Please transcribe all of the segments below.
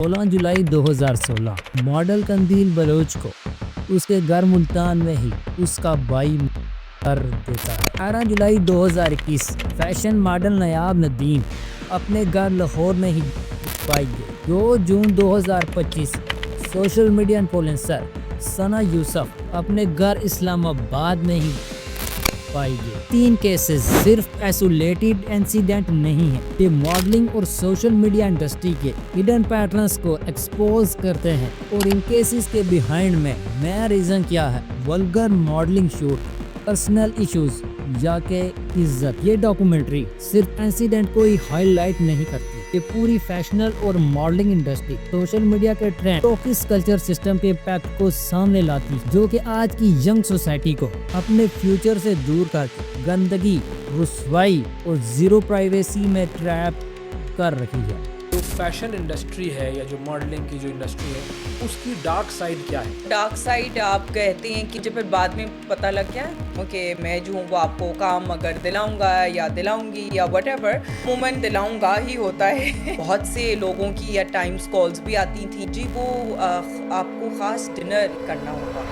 16 जुलाई 2016 model कंदील Bloch को उसके घर मुल्तान में ही उसका भाई कर देता है। 18 जुलाई 2021 फैशन मॉडल नायाब नदीम अपने घर लाहौर में ही पाई गई। 2 जून 2025 सोशल मीडिया इन्फ्लुएंसर सना यूसुफ अपने घर इस्लामाबाद में ही पाई गई। 3 केसेस सिर्फ आइसोलेटेड इंसिडेंट नहीं है, ये मॉडलिंग और सोशल मीडिया इंडस्ट्री के हिडन पैटर्न्स को एक्सपोज करते हैं। और इन केसेस के बिहाइंड में नया रीजन क्या है, vulgar modelling shoot, personal issues या के इज्जत। ये डॉक्यूमेंट्री सिर्फ इंसिडेंट को ही हाईलाइट नहीं करती, ये पूरी फैशनल और मॉडलिंग इंडस्ट्री, सोशल मीडिया के ट्रेंड, टॉक्सिक कल्चर सिस्टम के इम्पैक्ट को सामने लाती है, जो कि आज की यंग सोसाइटी को अपने फ्यूचर से दूर करके गंदगी, रुसवाई और जीरो प्राइवेसी में ट्रैप कर रही है। जो फैशन इंडस्ट्री है या जो मॉडलिंग की जो इंडस्ट्री है उसकी डार्क साइड क्या है? डार्क साइड आप कहते हैं कि जब फिर बाद में पता लग गया ओके मैं जो हूँ वो आपको काम अगर दिलाऊंगा या दिलाऊंगी या व्हाटएवर मोमेंट दिलाऊंगा ही होता है। बहुत से लोगों की या टाइम्स कॉल्स भी आती थी जी वो आपको खास डिनर करना होगा।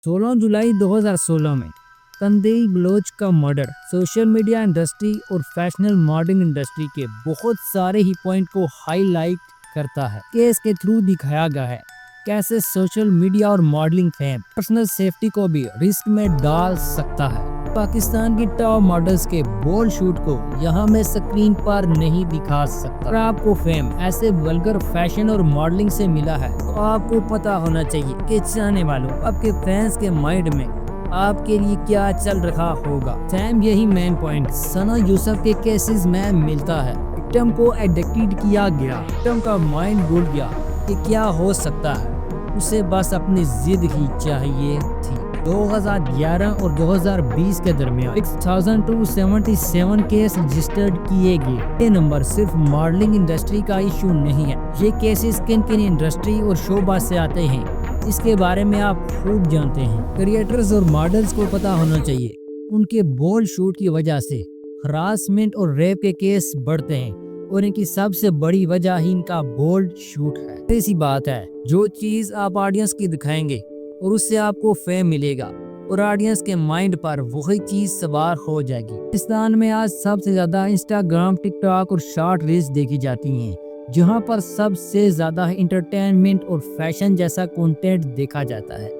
16 जुलाई 2016 में कंदील बलोच का मर्डर सोशल मीडिया इंडस्ट्री और फैशनल मॉडलिंग इंडस्ट्री के बहुत सारे ही पॉइंट को हाईलाइट करता है। केस के थ्रू दिखाया गया है कैसे सोशल मीडिया और मॉडलिंग फेम पर्सनल सेफ्टी को भी रिस्क में डाल सकता है। पाकिस्तान की टॉप मॉडल्स के बोल्ड शूट को यहाँ मैं स्क्रीन पर नहीं दिखा सकता। अगर आपको फेम ऐसे वल्गर फैशन और मॉडलिंग से मिला है तो आपको पता होना चाहिए कि चाहने वालों, आपके फैंस के माइंड में आपके लिए क्या चल रहा होगा। सेम यही मेन पॉइंट सना यूसुफ के केसेस में मिलता है। विक्टिम को एडिक्टेड किया गया, विक्टिम का माइंड भूल गया कि क्या हो सकता है, उसे बस अपनी जिद ही चाहिए थी। 2011 और 2020 के दरमियान 6277 केस रजिस्टर्ड किए गए। ये नंबर सिर्फ मॉडलिंग इंडस्ट्री का इशू नहीं है, ये केसेस किन किन इंडस्ट्री और शोबा से आते हैं इसके बारे में आप खूब जानते हैं। क्रिएटर्स और मॉडल्स को पता होना चाहिए उनके बोल्ड शूट की वजह से हरासमेंट और रेप के केस बढ़ते हैं और इनकी सबसे बड़ी वजह ही इनका बोल्ड शूट है। ऐसी बात है, जो चीज आप ऑडियंस की दिखाएंगे और उससे आपको फेम मिलेगा और ऑडियंस के माइंड पर वही चीज सवार हो जाएगी। पाकिस्तान में आज सबसे ज्यादा इंस्टाग्राम, टिकटॉक और शॉर्ट रील्स देखी जाती हैं, जहां पर सबसे ज्यादा एंटरटेनमेंट और फैशन जैसा कंटेंट देखा जाता है।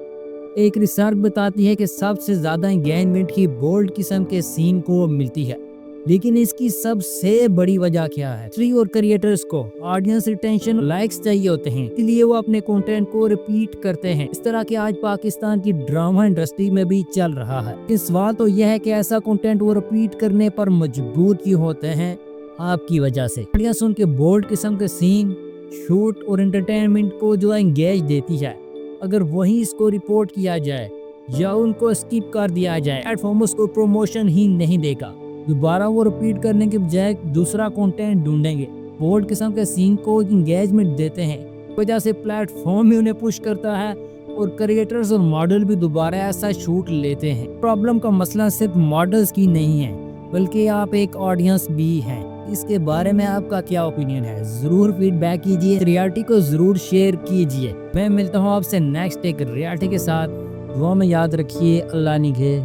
एक रिसर्च बताती है कि सबसे ज्यादा एंगेजमेंट ही बोल्ड किस्म के सीन को मिलती है, लेकिन इसकी सबसे बड़ी वजह क्या है? ट्री और क्रिएटर्स को ऑडियंस रिटेंशन, लाइक्स चाहिए होते हैं, इसलिए वो अपने कंटेंट को रिपीट करते हैं। इस तरह के आज पाकिस्तान की ड्रामा इंडस्ट्री में भी चल रहा है। इस सवाल तो यह है कि ऐसा कंटेंट वो रिपीट करने पर मजबूर क्यों होते हैं? आपकी वजह से। ऑडियंस उनके बोल्ड किस्म के सीन, शूट और एंटरटेनमेंट को जो एंगेज देती है, अगर वहीं इसको रिपोर्ट किया जाए या उनको स्किप कर दिया जाए, प्लेटफॉर्म उसको प्रमोशन ही नहीं देगा। दोबारा वो रिपीट करने के बजाय दूसरा कंटेंट ढूंढेंगे। बोल्ड किस्म के सीन को एंगेजमेंट देते हैं, वजह से प्लेटफॉर्म भी उन्हें पुश करता है और क्रिएटर्स और मॉडल भी दोबारा ऐसा शूट लेते हैं। प्रॉब्लम का मसला सिर्फ मॉडल्स की नहीं है, बल्कि आप एक ऑडियंस भी हैं। इसके बारे में आपका क्या ओपिनियन है? जरूर फीडबैक कीजिए, रियलिटी को जरूर शेयर कीजिए। मैं मिलता हूँ आपसे नेक्स्ट एक रियलिटी के साथ। दुआ में याद रखिए, अल्लाह निगहे।